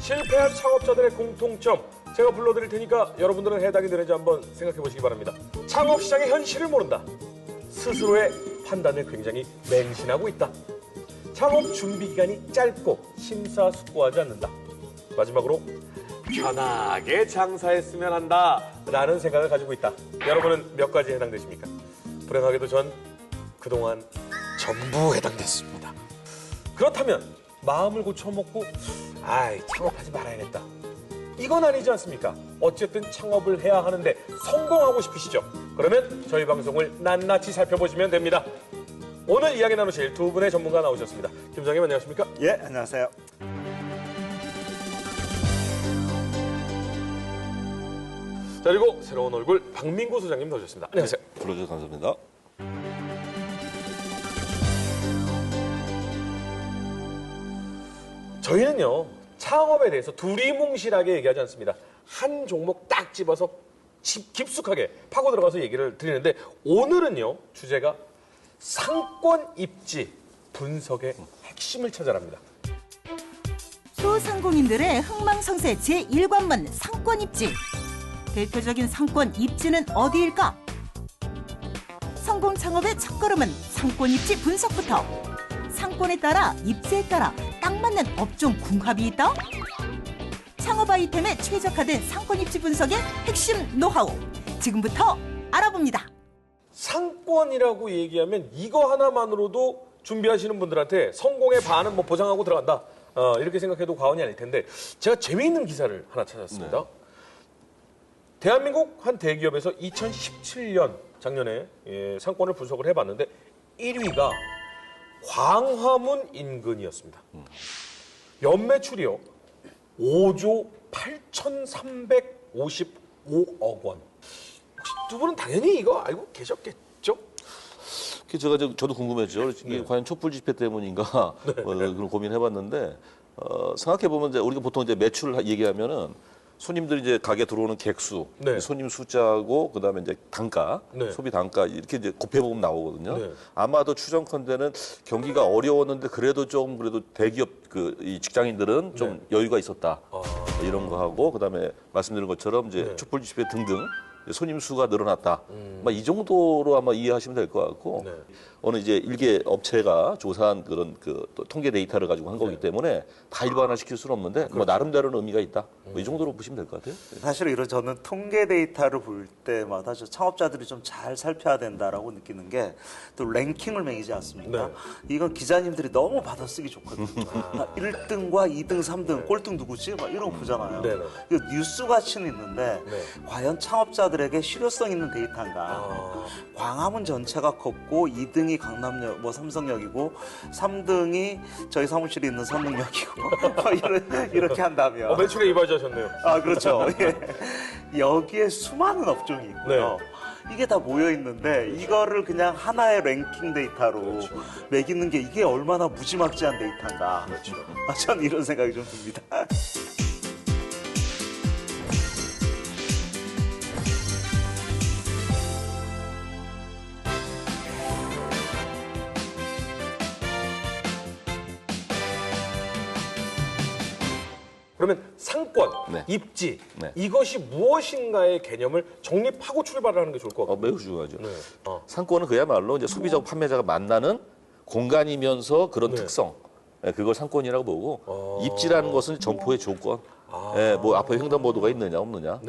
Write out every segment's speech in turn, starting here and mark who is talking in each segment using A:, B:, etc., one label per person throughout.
A: 실패한 창업자들의 공통점 제가 불러드릴 테니까 여러분들은 해당이 되는지 한번 생각해 보시기 바랍니다. 창업 시장의 현실을 모른다. 스스로의 판단을 굉장히 맹신하고 있다. 창업 준비 기간이 짧고 심사숙고하지 않는다. 마지막으로 편하게 장사했으면 한다라는 생각을 가지고 있다. 여러분은 몇 가지에 해당되십니까? 불행하게도 전 그동안 전부 해당됐습니다. 그렇다면 마음을 고쳐먹고 창업하지 말아야겠다. 이건 아니지 않습니까? 어쨌든 창업을 해야 하는데 성공하고 싶으시죠? 그러면 저희 방송을 낱낱이 살펴보시면 됩니다. 오늘 이야기 나누실 두 분의 전문가 나오셨습니다. 김장님 안녕하십니까?
B: 예, 안녕하세요.
A: 자, 그리고 새로운 얼굴 박민구 소장님 나오셨습니다. 안녕하세요.
C: 불러주셔서 감사합니다.
A: 저희는요, 창업에 대해서 두리뭉실하게 얘기하지 않습니다. 한 종목 딱 집어서 깊숙하게 파고 들어가서 얘기를 드리는데 오늘은요, 주제가 상권 입지 분석의 핵심을 찾아랍니다.
D: 소상공인들의 흥망성쇠 제1관문 상권 입지. 대표적인 상권 입지는 어디일까? 성공 창업의 첫걸음은 상권 입지 분석부터. 상권에 따라 입지에 따라 딱 맞는 업종 궁합이 있다? 창업 아이템에 최적화된 상권 입지 분석의 핵심 노하우. 지금부터 알아봅니다.
A: 상권이라고 얘기하면 이거 하나만으로도 준비하시는 분들한테 성공의 반은 보장하고 들어간다. 이렇게 생각해도 과언이 아닐 텐데 제가 재미있는 기사를 하나 찾았습니다.
C: 네.
A: 대한민국 한 대기업에서 2017년 작년에 상권을 분석을 해봤는데 1위가 광화문 인근이었습니다. 연매출이요 5조 8,355억 원. 혹시 두 분은 당연히 이거 알고 계셨겠죠?
C: 저도 궁금했죠. 이게 과연 촛불 집회 때문인가 그런 고민해봤는데 생각해보면 이제 우리가 보통 이제 매출을 얘기하면은 손님들이 이제 가게 들어오는 객수, 손님 숫자하고 그다음에 이제 단가, 소비 단가 이렇게 이제 곱해보면 나오거든요. 아마도 추정컨대는 경기가 어려웠는데 그래도 대기업 이 직장인들은 좀 여유가 있었다 이런 거 하고 그다음에 말씀드린 것처럼 이제 촛불 집회 등등 손님 수가 늘어났다. 이 정도로 아마 이해하시면 될 것 같고 어느 이제 일개 업체가 조사한 그런 또 통계 데이터를 가지고 한 거기 때문에 다 일반화시킬 수는 없는데 나름대로는 의미가 있다. 이 정도로 보시면 될 것 같아요.
B: 사실 저는 통계 데이터를 볼 때마다 창업자들이 좀 잘 살펴야 된다라고 느끼는 게 또 랭킹을 매기지 않습니까? 이건 기자님들이 너무 받아쓰기 좋거든요. 1등과 2등, 3등, 꼴등 누구지? 이런 거 보잖아요. 이거 뉴스 가치는 있는데 과연 창업자들에게 실효성 있는 데이터인가? 광화문 전체가 컸고 2등이 강남역, 삼성역이고 3등이 저희 사무실에 있는 선릉역이고 이렇게 한다면
A: 매출에 이바지하셨네요.
B: 그렇죠. 여기에 수많은 업종이 있고요. 이게 다 모여 있는데 이거를 그냥 하나의 랭킹 데이터로 매기는 게 이게 얼마나 무지막지한 데이터인가. 전 이런 생각이 좀 듭니다.
A: 그러면 상권, 입지 이것이 무엇인가의 개념을 정립하고 출발을 하는 게 좋을 것 같아요.
C: 매우 중요하죠. 상권은 그야말로 이제 소비자와 판매자가 만나는 공간이면서 그런 특성, 그걸 상권이라고 보고 입지라는 것은 점포의 조건, 앞에 횡단보도가 있느냐 없느냐,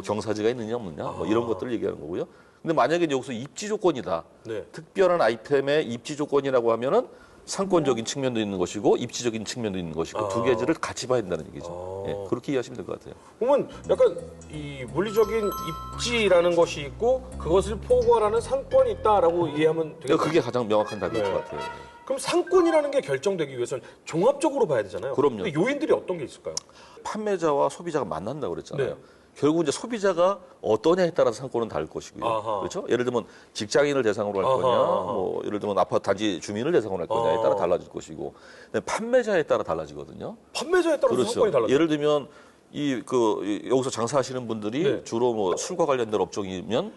C: 경사지가 있느냐 없느냐, 이런 것들을 얘기하는 거고요. 근데 만약에 여기서 입지 조건이다, 특별한 아이템의 입지 조건이라고 하면은 상권적인 측면도 있는 것이고 입지적인 측면도 있는 것이고 두 가지를 같이 봐야 된다는 얘기죠. 그렇게 이해하시면 될 것 같아요.
A: 그러면 약간 이 물리적인 입지라는 것이 있고 그것을 포괄하는 상권이 있다라고 이해하면 되겠죠?
C: 그게 가장 명확한 답일 것 같아요.
A: 그럼 상권이라는 게 결정되기 위해서는 종합적으로 봐야 되잖아요.
C: 그럼요.
A: 근데 요인들이 어떤 게 있을까요?
C: 판매자와 소비자가 만난다고 그랬잖아요. 결국 이제 소비자가 어떠냐에 따라서 상권은 다를 것이고요. 그렇죠? 예를 들면 직장인을 대상으로 할 거냐, 예를 들면 아파트 단지 주민을 대상으로 할 거냐에 따라 달라질 것이고, 판매자에 따라 달라지거든요.
A: 판매자에 따라서 상권이 달라져요.
C: 예를 들면 여기서 장사하시는 분들이 주로 술과 관련된 업종이면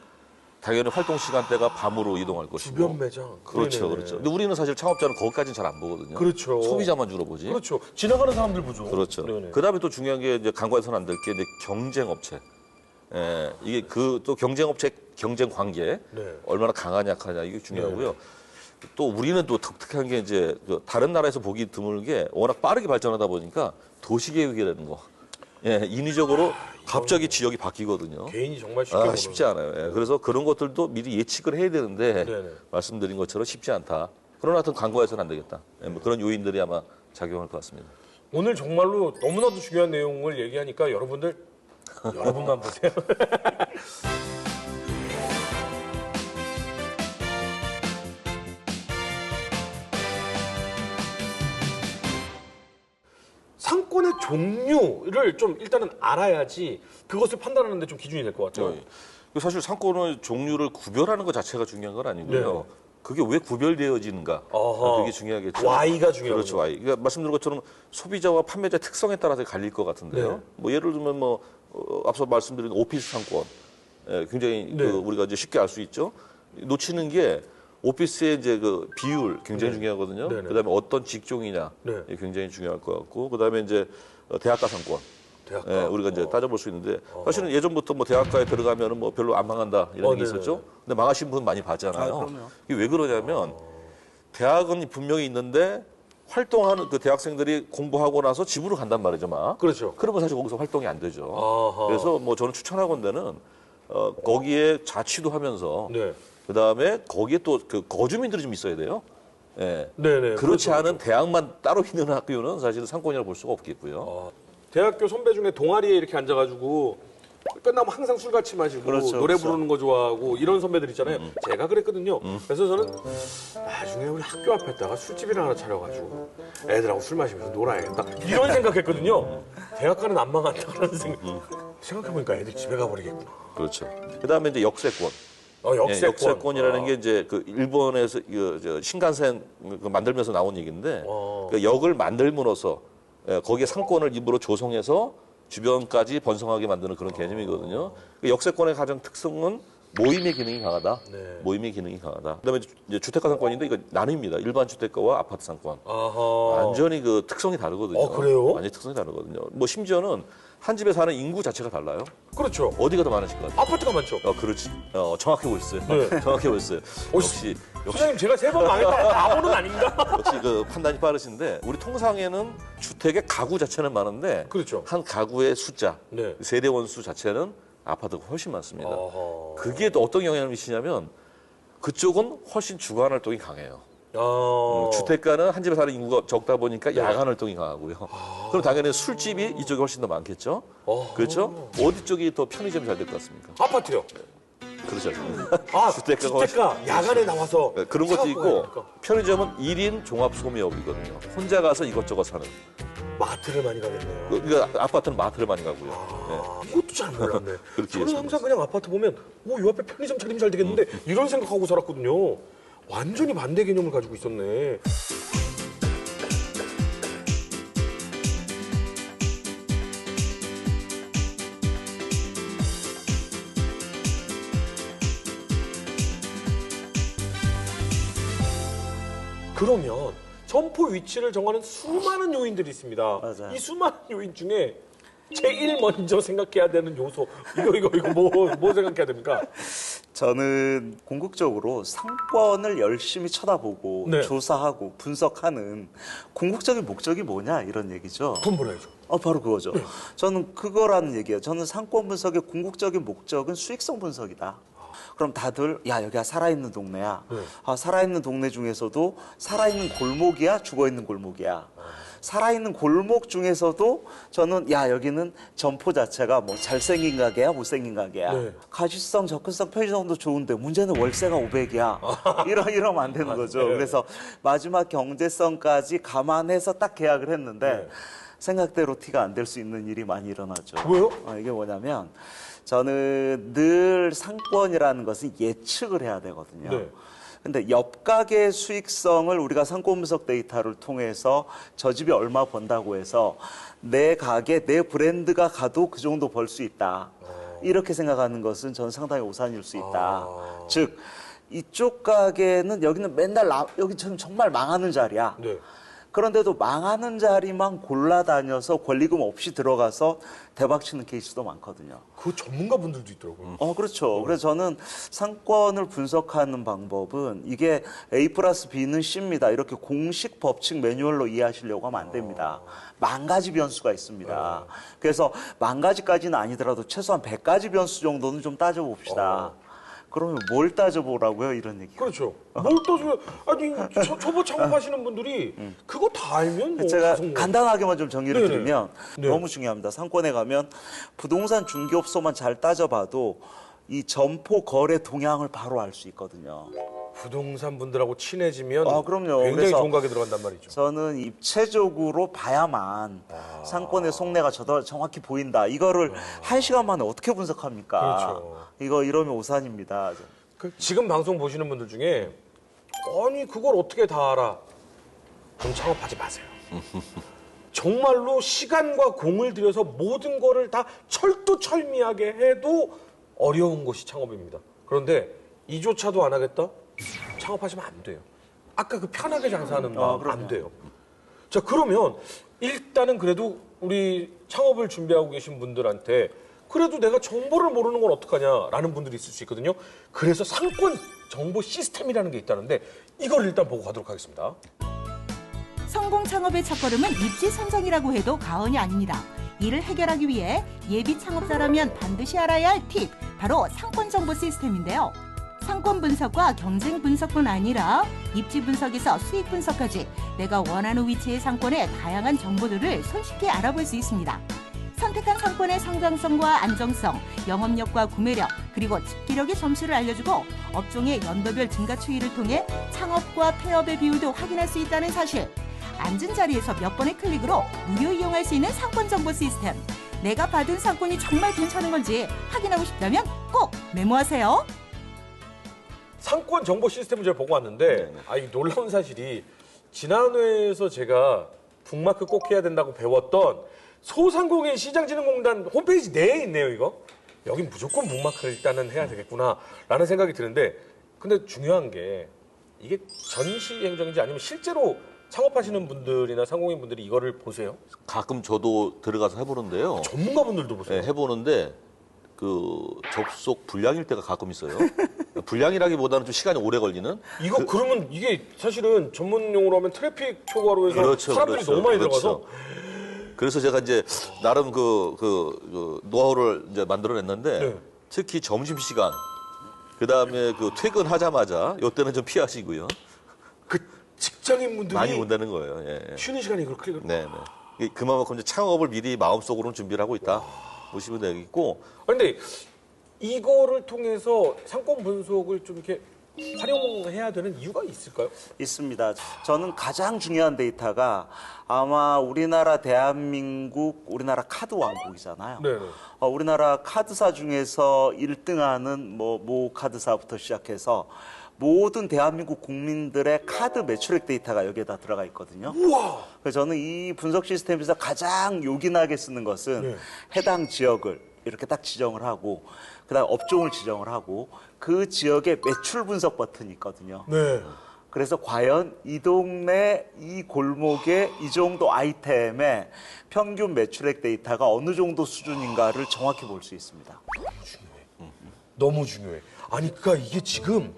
C: 당연히 활동 시간대가 밤으로 이동할 것이고.
A: 주변 매장.
C: 그렇죠,
A: 네네네.
C: 그렇죠. 근데 우리는 사실 창업자는 거기까지는 잘 안 보거든요.
A: 그렇죠.
C: 소비자만 주로 보지.
A: 그렇죠. 지나가는 사람들 보죠.
C: 그렇죠.
A: 네네.
C: 그다음에 또 중요한 게 이제 간과해서는 안 될 게 이제 경쟁 업체. 예, 이게 그 또 경쟁 업체 경쟁 관계
A: 네.
C: 얼마나 강하냐 약하냐 이게 중요하고요. 또 우리는 또 독특한 게 이제 그 다른 나라에서 보기 드물 게 워낙 빠르게 발전하다 보니까 도시 계획이라는 거. 예, 인위적으로 갑자기 지역이 바뀌거든요.
A: 개인이 정말 쉽게
C: 쉽지 않아요. 예, 그래서 그런 것들도 미리 예측을 해야 되는데
A: 네네.
C: 말씀드린 것처럼 쉽지 않다. 그러나 하여튼 간과해서는 안 되겠다. 예, 뭐 그런 요인들이 아마 작용할 것 같습니다.
A: 오늘 정말로 너무나도 중요한 내용을 얘기하니까 여러분들 여러분만 보세요. 상권의 종류를 좀 일단은 알아야지 그것을 판단하는 데 좀 기준이 될 것 같아요.
C: 예. 사실 상권의 종류를 구별하는 것 자체가 중요한 건 아니고요.
A: 네.
C: 그게 왜 구별되어지는가?
A: 어허.
C: 그게 중요하겠죠.
A: Y가 중요하군요.
C: 그렇죠. Y. 그러니까 말씀드린 것처럼 소비자와 판매자 특성에 따라서 갈릴 것 같은데요.
A: 네.
C: 뭐 예를 들면 뭐 앞서 말씀드린 오피스 상권, 예, 굉장히
A: 네.
C: 그 우리가 이제 쉽게 알 수 있죠. 놓치는 게 오피스의 이제 그 비율 굉장히 중요하거든요.
A: 네네.
C: 그다음에 어떤 직종이냐
A: 네.
C: 이게 굉장히 중요할 것 같고, 그다음에 이제 대학가 상권.
A: 대학가.
C: 예, 우리가 이제 따져볼 수 있는데 사실은 예전부터 뭐 대학가에 들어가면은 뭐 별로 안 망한다 이런 얘기
A: 네네.
C: 있었죠. 근데 망하신 분 많이 봤잖아요.
B: 아, 그럼요.
C: 이게 왜 그러냐면 대학은 분명히 있는데 활동하는 그 대학생들이 공부하고 나서 집으로 간단 말이죠, 막.
A: 그렇죠.
C: 그러면 사실 거기서 활동이 안 되죠.
A: 아하.
C: 그래서 뭐 저는 추천하건대는 거기에 자취도 하면서
A: 네.
C: 그다음에 거기에 또 그 거주민들이 좀 있어야 돼요. 예.
A: 네네.
C: 그렇지
A: 그렇죠.
C: 않은 대학만 따로 있는 학교는 사실은 상권이라고 볼 수가 없겠고요.
A: 대학교 선배 중에 동아리에 이렇게 앉아가지고 끝나면 항상 술 같이 마시고
B: 그렇죠,
A: 노래
B: 그렇죠.
A: 부르는 거 좋아하고 이런 선배들 있잖아요. 제가 그랬거든요. 그래서 저는 나중에 우리 학교 앞에다가 술집이나 하나 차려가지고 애들하고 술 마시면서 놀아야겠다. 이런 생각했거든요. 대학가는 안 망한다라는 생각. 생각해보니까 애들 집에 가버리겠구나.
C: 그렇죠. 그다음에 이제 역세권.
A: 역세권.
C: 예, 역세권이라는 게 이제 그 일본에서 저 신간센 그 만들면서 나온 얘기인데 그 역을 만들므로써 거기에 상권을 일부러 조성해서 주변까지 번성하게 만드는 그런 개념이거든요. 그 역세권의 가장 특성은 모임의 기능이 강하다.
A: 네.
C: 모임의 기능이 강하다. 그다음에 이제 주택가 상권인데 이거 나뉩니다. 일반 주택가와 아파트 상권.
A: 아하.
C: 완전히 그 특성이 다르거든요.
A: 그래요?
C: 완전히 특성이 다르거든요. 뭐 심지어는 한 집에 사는 인구 자체가 달라요.
A: 그렇죠.
C: 어디가 더 많으실 것 같아요?
A: 아파트가 많죠.
C: 그렇지. 정확해 보셨어요.
A: 네.
C: 정확해 보셨어요. 역시
A: 소장님 제가 3번 망했다. 바보는 아닌가?
C: 역시 그 판단이 빠르신데 우리 통상에는 주택의 가구 자체는 많은데
A: 그렇죠.
C: 한 가구의 숫자,
A: 네.
C: 세대 원수 자체는 아파트가 훨씬 많습니다.
A: 아하.
C: 그게 또 어떤 영향을 미치냐면 그쪽은 훨씬 주간 활동이 강해요. 주택가는 한 집에 사는 인구가 적다 보니까 야간 활동이 강하고요. 그럼 당연히 술집이 이쪽이 훨씬 더 많겠죠. 그렇죠? 어디 쪽이 더 편의점이 잘 될 것 같습니까?
A: 아파트요.
C: 그렇죠.
A: 주택가 야간에 나와서
C: 그런 것도
A: 사갖고
C: 있고
A: 가니까.
C: 편의점은 1인 종합 소매업이거든요. 혼자 가서 이것저것 사는.
A: 마트를 많이 가겠네요.
C: 그러니까 아파트는 마트를 많이 가고요.
A: 이것도 잘 몰랐네.
C: 그렇게
A: 저는
C: 이해했습니다.
A: 항상 그냥 아파트 보면 요 앞에 편의점 차리면 잘 되겠는데 이런 생각하고 살았거든요. 완전히 반대 개념을 가지고 있었네. 그러면 점포 위치를 정하는 수많은 요인들이 있습니다.
B: 맞아요.
A: 이 수많은 요인 중에 제일 먼저 생각해야 되는 요소 이거 뭐 생각해야 됩니까?
B: 저는 궁극적으로 상권을 열심히 쳐다보고
A: 네.
B: 조사하고 분석하는 궁극적인 목적이 뭐냐 이런 얘기죠.
A: 돈 벌어야죠.
B: 바로 그거죠. 저는 그거라는 얘기예요. 저는 상권 분석의 궁극적인 목적은 수익성 분석이다. 그럼 다들 야 여기가 살아있는 동네야. 살아있는 동네 중에서도 살아있는 골목이야, 죽어있는 골목이야. 살아있는 골목 중에서도 저는 야 여기는 점포 자체가 뭐 잘생긴 가게야, 못생긴 가게야.
A: 네.
B: 가짓성, 접근성, 편의성도 좋은데 문제는 월세가 500이야. 이러면 안 되는 거죠.
A: 네.
B: 그래서 마지막 경제성까지 감안해서 딱 계약을 했는데 생각대로 티가 안 될 수 있는 일이 많이 일어나죠.
A: 왜요?
B: 이게 뭐냐면 저는 늘 상권이라는 것은 예측을 해야 되거든요.
A: 네.
B: 근데 옆 가게 수익성을 우리가 상권 분석 데이터를 통해서 저 집이 얼마 번다고 해서 내 가게, 내 브랜드가 가도 그 정도 벌 수 있다. 이렇게 생각하는 것은 저는 상당히 오산일 수 있다. 즉 이쪽 가게는 여기는 맨날 여기처럼 정말 망하는 자리야.
A: 네.
B: 그런데도 망하는 자리만 골라다녀서 권리금 없이 들어가서 대박치는 케이스도 많거든요.
A: 그 전문가분들도 있더라고요.
B: 그렇죠. 그래서 저는 상권을 분석하는 방법은 이게 A 플러스 B는 C입니다. 이렇게 공식 법칙 매뉴얼로 이해하시려고 하면 안 됩니다. 만 가지 변수가 있습니다. 그래서 만 가지까지는 아니더라도 최소한 100가지 변수 정도는 좀 따져봅시다. 그러면 뭘 따져보라고요? 이런 얘기.
A: 그렇죠. 뭘 떠주면 아니 초보 창업하시는 분들이 그거 다 알면 뭐
B: 제가
A: 가서 뭐.
B: 간단하게만 좀 정리를
A: 네네.
B: 드리면
A: 네.
B: 너무 중요합니다. 상권에 가면 부동산 중개업소만 잘 따져봐도 이 점포 거래 동향을 바로 알 수 있거든요.
A: 부동산 분들하고 친해지면
B: 그럼요.
A: 굉장히
B: 그래서
A: 좋은 가게 들어간단 말이죠.
B: 저는 입체적으로 봐야만 상권의 속내가 정확히 보인다. 이거를 한 시간 만에 어떻게 분석합니까?
A: 그렇죠.
B: 이거 이러면 오산입니다.
A: 지금 방송 보시는 분들 중에 아니 그걸 어떻게 다 알아? 그럼 창업하지 마세요. 정말로 시간과 공을 들여서 모든 거를 다 철두철미하게 해도 어려운 것이 창업입니다. 그런데 이조차도 안 하겠다? 창업하시면 안 돼요. 아까 그 편하게 장사하는 마음 안 돼요. 자, 그러면 일단은 그래도 우리 창업을 준비하고 계신 분들한테 그래도 내가 정보를 모르는 건 어떡하냐라는 분들이 있을 수 있거든요. 그래서 상권 정보 시스템이라는 게 있다는데 이걸 일단 보고 가도록 하겠습니다.
D: 성공 창업의 첫걸음은 입지 선정이라고 해도 과언이 아닙니다. 이를 해결하기 위해 예비 창업자라면 반드시 알아야 할 팁, 바로 상권 정보 시스템인데요. 상권 분석과 경쟁 분석뿐 아니라 입지 분석에서 수익 분석까지 내가 원하는 위치의 상권의 다양한 정보들을 손쉽게 알아볼 수 있습니다. 선택한 상권의 성장성과 안정성, 영업력과 구매력, 그리고 집기력의 점수를 알려주고 업종의 연도별 증가 추이를 통해 창업과 폐업의 비율도 확인할 수 있다는 사실. 앉은 자리에서 몇 번의 클릭으로 무료 이용할 수 있는 상권 정보 시스템. 내가 받은 상권이 정말 괜찮은 건지 확인하고 싶다면 꼭 메모하세요.
A: 상권 정보 시스템을 제가 보고 왔는데 이 놀라운 사실이 지난 회에서 제가 북마크 꼭 해야 된다고 배웠던 소상공인 시장진흥공단 홈페이지 내에 있네요, 이거. 여긴 무조건 북마크를 일단은 해야 되겠구나라는 생각이 드는데 근데 중요한 게 이게 전시 행정인지 아니면 실제로 창업하시는 분들이나 상공인 분들이 이거를 보세요?
C: 가끔 저도 들어가서 해보는데요.
A: 전문가분들도 보세요.
C: 네, 해보는데 그 접속 불량일 때가 가끔 있어요. 불량이라기보다는 좀 시간이 오래 걸리는.
A: 이거 그러면 이게 사실은 전문 용어로 하면 트래픽 초과로 해서
C: 그렇죠,
A: 사람들이
C: 그렇죠,
A: 너무 많이
C: 그렇죠.
A: 들어가서
C: 그래서 제가 이제 나름 그 노하우를 이제 만들어냈는데
A: 네.
C: 특히 점심 시간, 그 다음에 그 퇴근하자마자 이때는 좀 피하시고요.
A: 그 직장인분들이
C: 많이 온다는 거예요. 예, 예.
A: 쉬는 시간에 이걸 클릭을
C: 네, 네. 그만큼 이제 창업을 미리 마음속으로는 준비를 하고 있다. 보시면 되겠고.
A: 근데 이거를 통해서 상권 분석을 좀 이렇게 활용해야 되는 이유가 있을까요?
B: 있습니다. 저는 가장 중요한 데이터가 아마 우리나라 대한민국 우리나라 카드 왕국이잖아요.
A: 네네.
B: 우리나라 카드사 중에서 1등하는 모 카드사부터 시작해서 모든 대한민국 국민들의 카드 매출액 데이터가 여기에다 들어가 있거든요.
A: 우와!
B: 그래서 저는 이 분석 시스템에서 가장 요긴하게 쓰는 것은
A: 네.
B: 해당 지역을 이렇게 딱 지정을 하고 그다음 업종을 지정을 하고 그 지역의 매출 분석 버튼이 있거든요.
A: 네.
B: 그래서 과연 이 동네 이 골목의 이 정도 아이템의 평균 매출액 데이터가 어느 정도 수준인가를 정확히 볼 수 있습니다.
A: 너무 중요해. 아니, 그러니까 이게 지금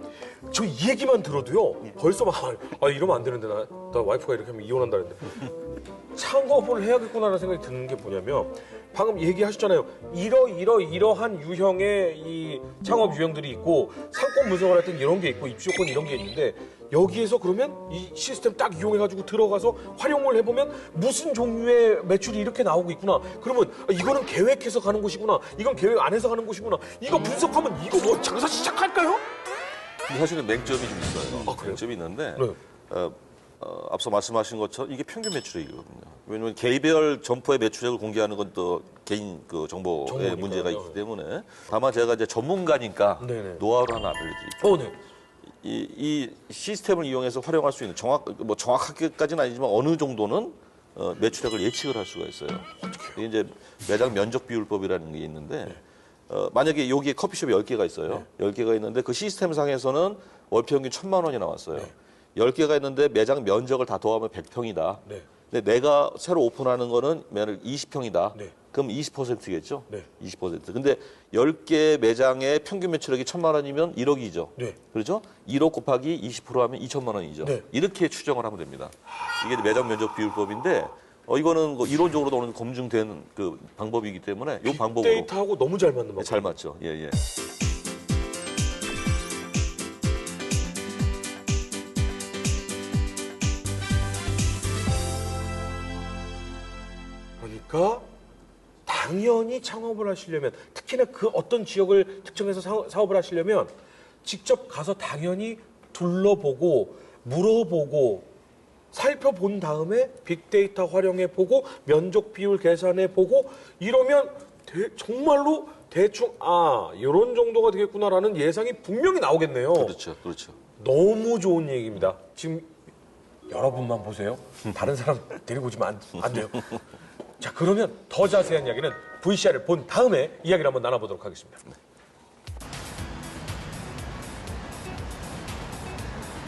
A: 저 이 얘기만 들어도요. 벌써 막 이러면 안 되는데 나 와이프가 이렇게 하면 이혼한다 그랬는데 창업을 해야겠구나라는 생각이 드는 게 뭐냐면 방금 얘기하셨잖아요. 이러한 유형의 이 창업 유형들이 있고 상권 분석을 할 땐 이런 게 있고 입지 조건 이런 게 있는데 여기에서 그러면 이 시스템 딱 이용해가지고 들어가서 활용을 해보면 무슨 종류의 매출이 이렇게 나오고 있구나. 그러면 이거는 계획해서 가는 곳이구나. 이건 계획 안 해서 가는 곳이구나. 이거 분석하면 이거 뭐 장사 시작할까요?
C: 근데 사실은 맹점이 좀 있어요.
A: 아, 그래요?
C: 맹점이 있는데
A: 네.
C: 앞서 말씀하신 것처럼 이게 평균 매출액이거든요. 왜냐하면 개별 점포의 매출액을 공개하는 건 또 개인 그 정보에
A: 정보니까요.
C: 문제가 있기 때문에 다만 제가 이제 전문가니까
A: 네네.
C: 노하우를 하나 알려드릴게요.
A: 네.
C: 이 시스템을 이용해서 활용할 수 있는 정확하게까지는 아니지만 어느 정도는 매출액을 예측을 할 수가 있어요. 이게 이제 매장 면적 비율법이라는 게 있는데 만약에 여기에 커피숍이 10개가 있어요. 10개가 있는데 그 시스템 상에서는 월 평균 1,000만 원이 나왔어요. 10개가 있는데 매장 면적을 다 더하면 100평이다.
A: 네.
C: 근데 내가 새로 오픈하는 거는 매를 20평이다.
A: 네.
C: 그럼 20%겠죠?
A: 네.
C: 20%. 근데 10개 매장의 평균 매출액이 1,000만 원이면 1억이죠.
A: 네.
C: 그렇죠? 1억 곱하기 20% 하면 2천만 원이죠.
A: 네.
C: 이렇게 추정을 하면 됩니다. 이게 매장 면적 비율법인데 이거는 그 이론적으로도 어느 정도 검증된 그 방법이기 때문에 이 방법으로
A: 데이터하고 너무 잘 맞는 방법.
C: 잘 맞죠. 예, 예.
A: 그러니까 당연히 창업을 하시려면 특히나 그 어떤 지역을 특정해서 사업을 하시려면 직접 가서 당연히 둘러보고 물어보고 살펴본 다음에 빅데이터 활용해 보고 면적 비율 계산해 보고 이러면 정말로 대충 이런 정도가 되겠구나라는 예상이 분명히 나오겠네요.
C: 그렇죠. 그렇죠.
A: 너무 좋은 얘기입니다. 지금 여러분만 보세요. 다른 사람 데리고 오시면 안 돼요. 자, 그러면 더 자세한 이야기는 VCR을 본 다음에 이야기를 한번 나눠보도록 하겠습니다.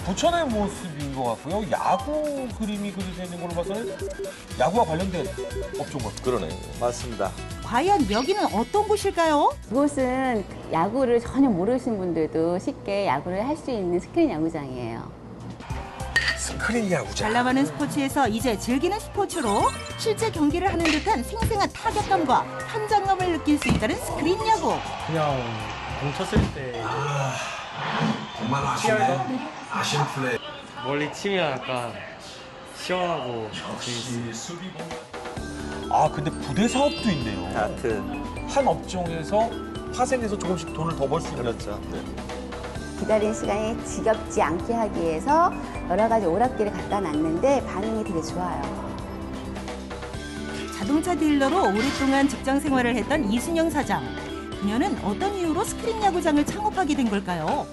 A: 부천의 모습인 것 같고요. 야구 그림이 그려져 있는 걸로 봐서는 야구와 관련된 업종 같아요.
C: 그러네.
B: 맞습니다.
D: 과연 여기는 어떤 곳일까요?
E: 이곳은 야구를 전혀 모르시는 분들도 쉽게 야구를 할 수 있는 스크린 야구장이에요.
A: 스크린 야구장.
D: 잘 나가는 스포츠에서 이제 즐기는 스포츠로 실제 경기를 하는 듯한 생생한 타격감과 현장감을 느낄 수 있다는 스크린 야구.
F: 그냥 공 쳤을 때
G: 정말 아시네. 아시는 플레이.
F: 멀리 치면 약간 시원하고
A: 근데 부대 사업도 있네요.
B: 아트.
A: 한 업종에서 파생해서 조금씩 돈을 더 벌 수 있는.
B: 그렇죠.
E: 기다리는 시간이 지겹지 않게 하기 위해서 여러 가지 오락기를 갖다 놨는데 반응이 되게 좋아요.
D: 자동차 딜러로 오랫동안 직장 생활을 했던 이순영 사장. 그녀는 어떤 이유로 스크린 야구장을 창업하게 된 걸까요?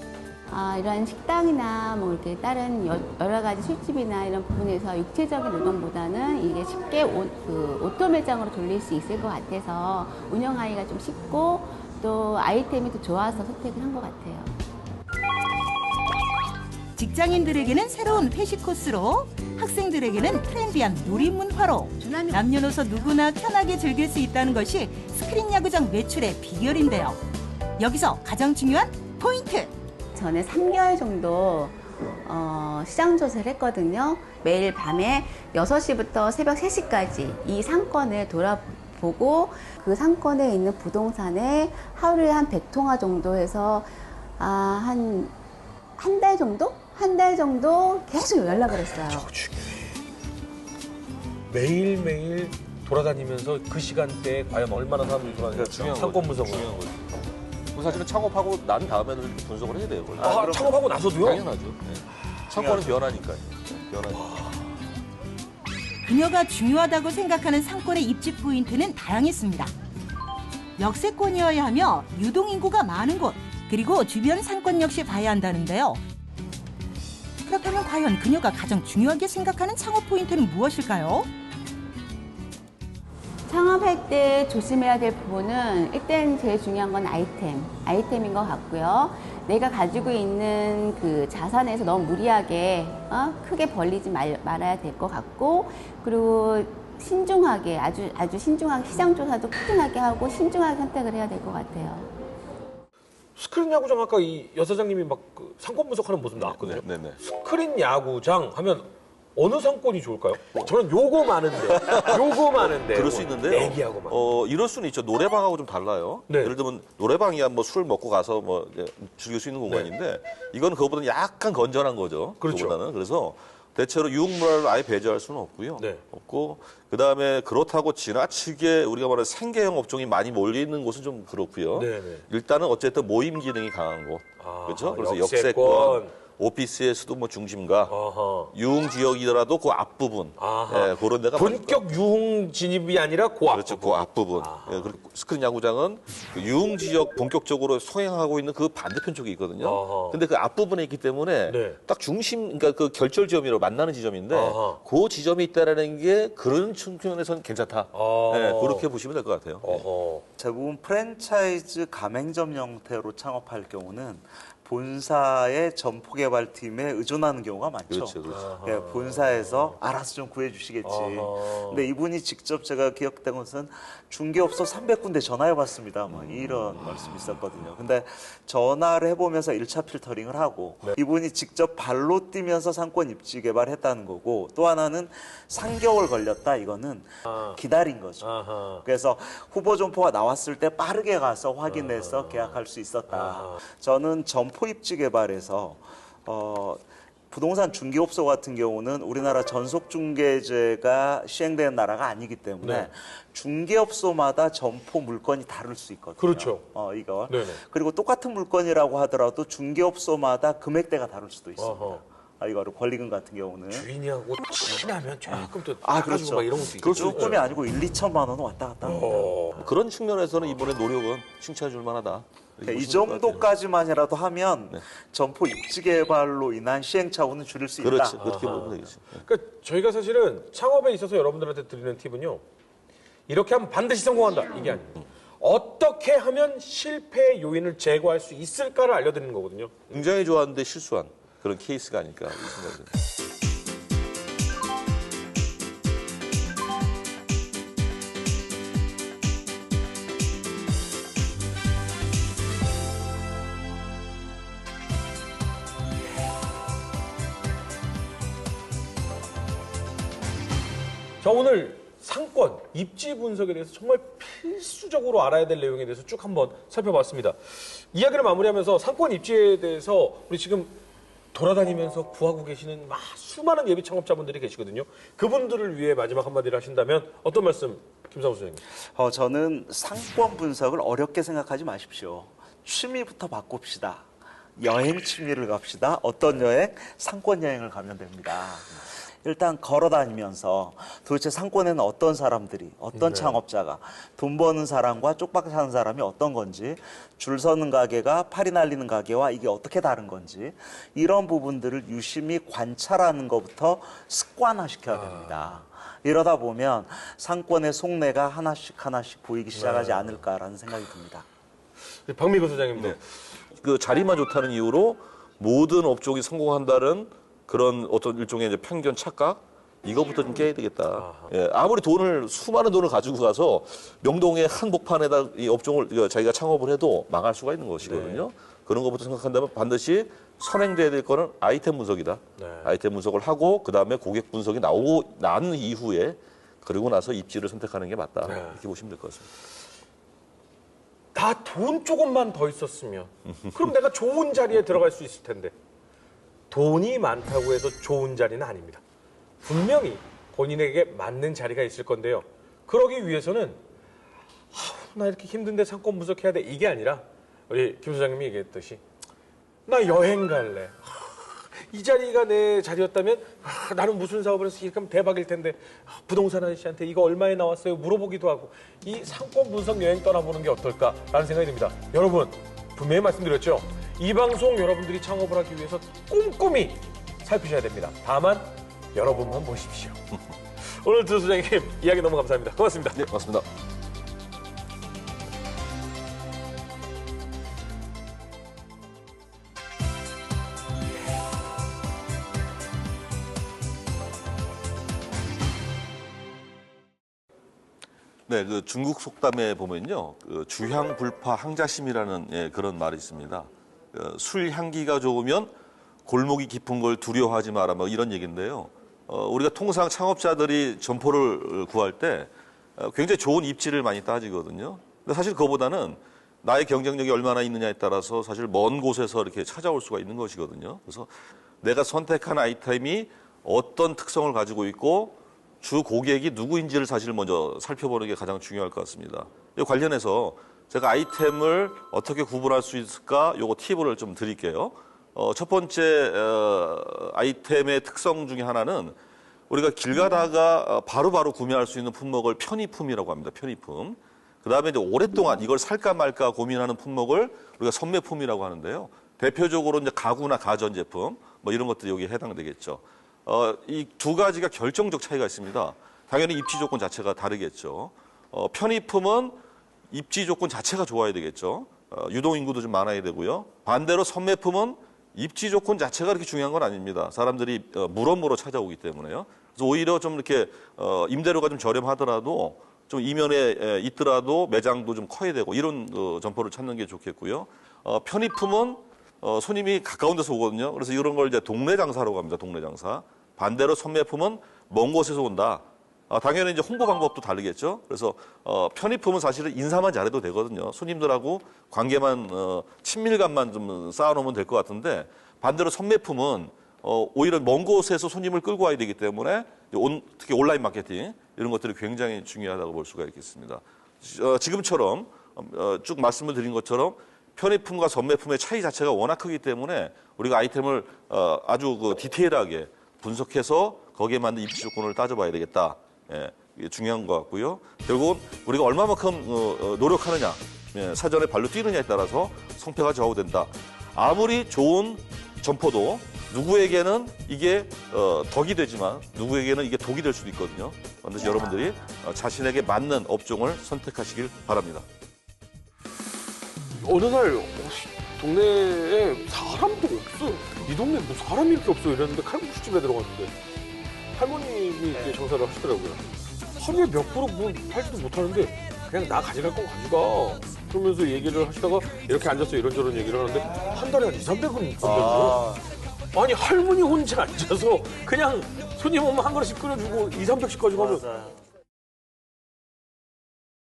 E: 이런 식당이나 뭐 이렇게 다른 여러 가지 술집이나 이런 부분에서 육체적인 노동보다는 이게 쉽게 오토 매장으로 돌릴 수 있을 것 같아서 운영하기가 좀 쉽고 또 아이템이 더 좋아서 선택을 한 것 같아요.
D: 직장인들에게는 새로운 회식 코스로, 학생들에게는 트렌디한 놀이 문화로 남녀노소 누구나 편하게 즐길 수 있다는 것이 스크린 야구장 매출의 비결인데요. 여기서 가장 중요한 포인트!
E: 저는 3개월 정도 시장 조사를 했거든요. 매일 밤에 6시부터 새벽 3시까지 이 상권을 돌아보고 그 상권에 있는 부동산에 하루에 한 100통화 정도 해서 한 달 정도? 한 달 정도 계속 연락을 했어요.
A: 매일매일 돌아다니면서 그 시간대에 과연 얼마나 사람들이 돌아다니는지
C: 중요한
A: 상권
C: 거죠.
A: 분석을.
C: 중요한 거죠. 그 사실은 창업하고 난 다음에는 이렇게 분석을 해야 돼요. 원래.
A: 창업하고 나서도요?
C: 당연하죠. 네. 상권은 변하니까요. 네, 변하니까.
D: 그녀가 중요하다고 생각하는 상권의 입지 포인트는 다양했습니다. 역세권이어야 하며 유동인구가 많은 곳, 그리고 주변 상권 역시 봐야 한다는데요. 그렇다면 과연 그녀가 가장 중요하게 생각하는 창업 포인트는 무엇일까요?
E: 창업할 때 조심해야 될 부분은 일단 제일 중요한 건 아이템인 것 같고요. 내가 가지고 있는 그 자산에서 너무 무리하게 크게 벌리지 말아야 될 것 같고, 그리고 신중하게 아주 신중하게 시장 조사도 꾸준하게 하고 신중하게 선택을 해야 될 것 같아요.
A: 스크린 야구장 아까 이 여사장님이 막 그 상권 분석하는 모습 나왔거든요.
C: 네네.
A: 스크린 야구장 하면 어느 상권이 좋을까요? 저는 요거 많은데.
C: 그럴 수 있는데요.
A: 애기하고 막.
C: 이럴 수는 있죠. 노래방하고 좀 달라요.
A: 네.
C: 예를 들면 노래방이야 뭐 술 먹고 가서 뭐 이제 즐길 수 있는 공간인데 이건 그거보다는 약간 건전한 거죠.
A: 그렇죠.
C: 그거보다는. 그래서 대체로 유흥문화를 아예 배제할 수는 없고요.
A: 네.
C: 없고 그다음에 그렇다고 지나치게 우리가 말하는 생계형 업종이 많이 몰려 있는 곳은 좀 그렇고요.
A: 네네.
C: 일단은 어쨌든 모임 기능이 강한 곳.
A: 아,
C: 그렇죠? 그래서
A: 역세권.
C: 역세권, 오피스에서도 뭐 중심가,
A: 아하.
C: 유흥 지역이더라도 그 앞부분,
A: 아하.
C: 예, 그런 데가
A: 본격 유흥 진입이 아니라 그
C: 그렇죠.
A: 앞부분.
C: 그 앞부분. 예, 그리고 스크린 야구장은 그 유흥 지역 본격적으로 소행하고 있는 그 반대편 쪽에 있거든요.
A: 아하.
C: 근데 그 앞부분에 있기 때문에
A: 네.
C: 딱 중심, 그러니까 그 결절 지점이라고 만나는 지점인데
A: 아하.
C: 그 지점이 있다라는 게 그런 측면에서는 괜찮다.
A: 아.
C: 예, 그렇게 보시면 될 것 같아요.
A: 어허.
B: 대부분 프랜차이즈 가맹점 형태로 창업할 경우는 본사의 점포 개발팀에 의존하는 경우가 많죠.
C: 그렇죠, 그렇죠.
B: 예, 본사에서 알아서 좀 구해주시겠지.
A: 아하.
B: 근데 이분이 직접 제가 기억된 것은 중개업소 300군데 전화해봤습니다. 뭐 이런 말씀이 있었거든요. 근데 전화를 해보면서 1차 필터링을 하고 이분이 직접 발로 뛰면서 상권 입지 개발했다는 거고 또 하나는 3개월 걸렸다. 이거는 기다린 거죠.
A: 아하.
B: 그래서 후보 점포가 나왔을 때 빠르게 가서 확인해서 계약할 수 있었다. 저는 점포 입지 개발에서 부동산 중개업소 같은 경우는 우리나라 전속 중개제가 시행되는 나라가 아니기 때문에
A: 네.
B: 중개업소마다 점포 물건이 다를 수 있거든요.
A: 그렇죠.
B: 이거.
A: 네네.
B: 그리고 똑같은 물건이라고 하더라도 중개업소마다 금액대가 다를 수도 있습니다.
A: 어허.
B: 이거를 권리금 같은 경우는
A: 주인이하고 친하면 조금 또
B: 그렇죠.
A: 깎아주고 막 이런 것도 있겠죠.
B: 조금이 아니고 1, 2천만 원은 왔다 갔다 합니다.
C: 그런 측면에서는 이번에 노력은 칭찬해 줄 만하다. 이렇게
B: 이
C: 보시면 될것 같아요.
B: 정도까지만이라도 하면 점포 입지 개발로 인한 시행착오는 줄일 수 있다.
C: 그렇지. 그렇게 보면 되겠죠.
A: 그러니까 저희가 사실은 창업에 있어서 여러분들한테 드리는 팁은요. 이렇게 하면 반드시 성공한다. 이게 아니에요. 어떻게 하면 실패의 요인을 제거할 수 있을까를 알려드리는 거거든요.
C: 굉장히 좋았는데 실수한 그런 케이스가 아닐까 이 생각이 듭니다.
A: 자, 오늘 상권, 입지 분석에 대해서 정말 필수적으로 알아야 될 내용에 대해서 쭉 한번 살펴봤습니다. 이야기를 마무리하면서 상권 입지에 대해서 우리 지금 돌아다니면서 구하고 계시는 수많은 예비 창업자분들이 계시거든요. 그분들을 위해 마지막 한마디를 하신다면 어떤 말씀, 김상우 소장님?
B: 저는 상권 분석을 어렵게 생각하지 마십시오. 취미부터 바꿉시다. 여행 취미를 갑시다. 어떤 여행? 상권 여행을 가면 됩니다. 일단 걸어 다니면서 도대체 상권에는 어떤 사람들이, 어떤 창업자가, 돈 버는 사람과 쪽박 사는 사람이 어떤 건지, 줄 서는 가게가 팔이 날리는 가게와 이게 어떻게 다른 건지, 이런 부분들을 유심히 관찰하는 것부터 습관화시켜야 됩니다. 이러다 보면 상권의 속내가 하나씩 보이기 시작하지 않을까라는 생각이 듭니다.
A: 박미구 소장님도.
C: 네. 그 자리만 좋다는 이유로 모든 업종이 성공한다는 그런 어떤 일종의 이제 편견, 착각 이거부터 좀 깨야 되겠다. 예, 아무리 수많은 돈을 가지고 가서 명동의 한복판에다 이 업종을 자기가 창업을 해도 망할 수가 있는 것이거든요. 그런 것부터 생각한다면 반드시 선행돼야 될 거는 아이템 분석이다. 아이템 분석을 하고 그 다음에 고객 분석이 나오고 난 이후에 그리고 나서 입지를 선택하는 게 맞다. 이렇게 보시면 될 것 같습니다.
A: 다 돈 조금만 더 있었으면 그럼 내가 좋은 자리에 들어갈 수 있을 텐데 돈이 많다고 해서 좋은 자리는 아닙니다. 분명히 본인에게 맞는 자리가 있을 건데요. 그러기 위해서는 나 이렇게 힘든데 상권 분석해야 돼 이게 아니라 우리 김 소장님이 얘기했듯이 나 여행 갈래. 이 자리가 내 자리였다면 나는 무슨 사업을 해서 이렇게 하면 대박일 텐데 부동산 아저씨한테 이거 얼마에 나왔어요 물어보기도 하고 이 상권 분석 여행 떠나보는 게 어떨까라는 생각이 듭니다. 여러분 분명히 말씀드렸죠. 이 방송 여러분들이 창업을 하기 위해서 꼼꼼히 살피셔야 됩니다. 다만 여러분만 보십시오. 오늘 두 소장님 이야기 너무 감사합니다. 고맙습니다.
C: 네, 고맙습니다. 네, 그 중국 속담에 보면요, 그 주향불파 항자심이라는 그런 말이 있습니다. 술 향기가 좋으면 골목이 깊은 걸 두려워하지 마라, 뭐 이런 얘기인데요. 우리가 통상 창업자들이 점포를 구할 때 굉장히 좋은 입지를 많이 따지거든요. 근데 사실 그거보다는 나의 경쟁력이 얼마나 있느냐에 따라서 사실 먼 곳에서 이렇게 찾아올 수가 있는 것이거든요. 그래서 내가 선택한 아이템이 어떤 특성을 가지고 있고 주 고객이 누구인지를 사실 먼저 살펴보는 게 가장 중요할 것 같습니다. 이 관련해서 제가 아이템을 어떻게 구분할 수 있을까 요거 팁을 좀 드릴게요. 첫 번째 아이템의 특성 중에 하나는 우리가 길 가다가 바로바로 구매할 수 있는 품목을 편의품이라고 합니다. 편의품. 그다음에 이제 오랫동안 이걸 살까 말까 고민하는 품목을 우리가 선매품이라고 하는데요. 대표적으로 이제 가구나 가전제품 뭐 이런 것들이 여기에 해당되겠죠. 이 두 가지가 결정적 차이가 있습니다. 당연히 입지 조건 자체가 다르겠죠. 편의품은 입지 조건 자체가 좋아야 되겠죠. 유동 인구도 좀 많아야 되고요. 반대로 선매품은 입지 조건 자체가 그렇게 중요한 건 아닙니다. 사람들이 물어물어 찾아오기 때문에요. 그래서 오히려 좀 이렇게 임대료가 좀 저렴하더라도 좀 이면에 있더라도 매장도 좀 커야 되고 이런 점포를 찾는 게 좋겠고요. 편의품은 손님이 가까운 데서 오거든요. 그래서 이런 걸 이제 동네 장사라고 합니다. 동네 장사. 반대로 선매품은 먼 곳에서 온다. 당연히 이제 홍보 방법도 다르겠죠. 그래서 편의품은 사실은 인사만 잘해도 되거든요. 손님들하고 관계만 친밀감만 좀 쌓아놓으면 될 것 같은데 반대로 선매품은 오히려 먼 곳에서 손님을 끌고 와야 되기 때문에 특히 온라인 마케팅 이런 것들이 굉장히 중요하다고 볼 수가 있겠습니다. 지금처럼 쭉 말씀을 드린 것처럼 편의품과 선매품의 차이 자체가 워낙 크기 때문에 우리가 아이템을 아주 디테일하게 분석해서 거기에 맞는 입지 조건을 따져봐야 되겠다. 예, 이게 중요한 것 같고요. 결국은 우리가 얼마만큼 노력하느냐, 사전에 발로 뛰느냐에 따라서 성패가 좌우된다. 아무리 좋은 점포도 누구에게는 이게 덕이 되지만 누구에게는 이게 독이 될 수도 있거든요. 반드시 여러분들이 자신에게 맞는 업종을 선택하시길 바랍니다.
A: 어느 날 동네에 사람도 없어요. 이 동네 뭐 사람이 이렇게 없어 이랬는데 칼국수집에 들어갔는데 할머님이 이렇게 장사를 하시더라고요. 하루에 몇 그릇 뭐 팔지도 못하는데 그냥 나 가져갈 건 가져가. 그러면서 얘기를 하시다가 이렇게 앉아서 이런저런 얘기를 하는데 한 달에 한 200~300은 건데요. 아니 할머니 혼자 앉아서 그냥 손님 오면 한 그릇씩 끓여주고 200~300씩 가져가면